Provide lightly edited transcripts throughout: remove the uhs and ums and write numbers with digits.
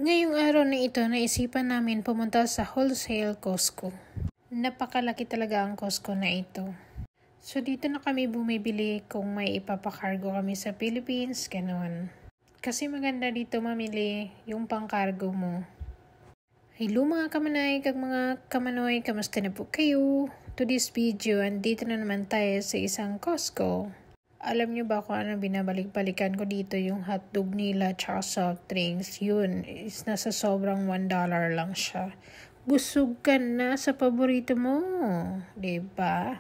Ngayong araw na ito, naisipan namin pumunta sa wholesale Costco. Napakalaki talaga ang Costco na ito. So dito na kami bumibili kung may ipapakargo kami sa Philippines, ganoon. Kasi maganda dito mamili yung pangkargo mo. Hello mga kamanay, kag mga kamanoy, kamusta na po kayo? To this video, andito na naman tayo sa isang Costco. Alam nyo ba kung ano binabalik-balikan ko dito? Yung hotdog nila tsaka soft drinks. Yun, is nasa sobrang $1 lang siya. Busog ka na sa paborito mo. Diba?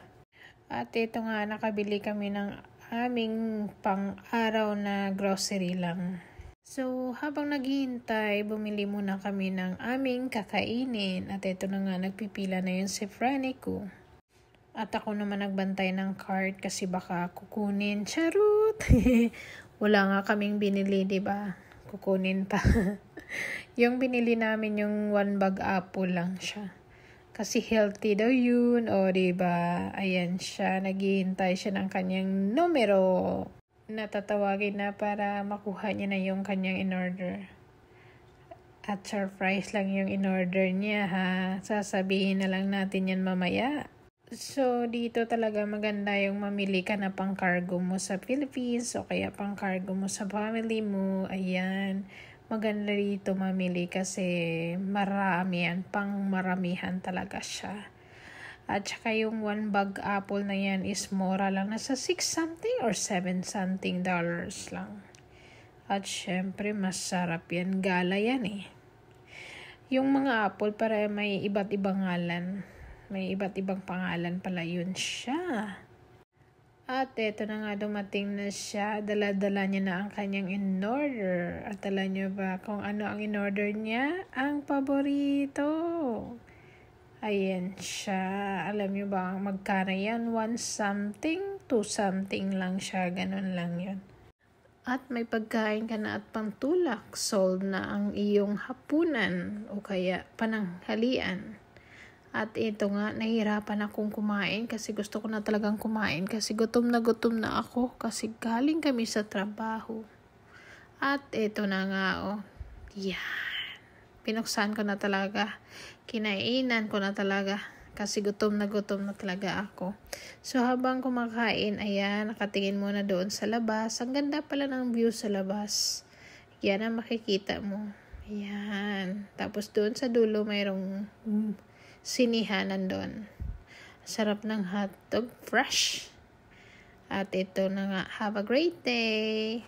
At ito nga, nakabili kami ng aming pang-araw na grocery lang. So, habang naghihintay, bumili muna kami ng aming kakainin. At ito na nga, nagpipila na yun si Franny ko. At ako naman nagbantay ng cart kasi baka kukunin. Charot! Wala nga kaming binili, diba? Kukunin pa. Yung binili namin yung 1 bag apple lang siya. Kasi healthy daw yun. O, diba? Ayan siya. Naghihintay siya ng kanyang numero. Natatawagin na para makuha niya na yung kanyang in-order. At surprise lang yung in-order niya, ha? Sasabihin na lang natin yan mamaya. So, dito talaga maganda yung mamili ka na pang cargo mo sa Philippines o kaya pang cargo mo sa family mo. Ayan. Maganda dito mamili kasi marami yan. Pang maramihan talaga siya. At saka yung 1 bag apple na yan is mura lang. Nasa 6 something or 7 something dollars lang. At syempre, masarap yan. Gala yan eh. Yung mga apple para may iba't ibang ngalan. May iba't ibang pangalan pala yun siya. At eto na nga, dumating na siya. Dala-dala niya na ang kanyang in-order. At alam niyo ba kung ano ang in-order niya? Ang paborito. Ayan siya. Alam niyo ba magkano yan? 1 something, 2 something lang siya. Ganun lang yun. At may pagkain ka na at pantulak. Sold na ang iyong hapunan o kaya pananghalian. At ito nga, nahihirapan akong kumain kasi gusto ko na talagang kumain kasi gutom na ako kasi galing kami sa trabaho. At ito na nga, oh. Yan. Pinuksan ko na talaga. Kinainan ko na talaga kasi gutom na talaga ako. So habang kumakain, ayan, nakatingin muna doon sa labas. Ang ganda pala ng view sa labas. Yan ang makikita mo. Ayan. Tapos doon sa dulo mayroong sinihan nandun. Sarap ng hotdog, fresh. At ito na nga, have a great day!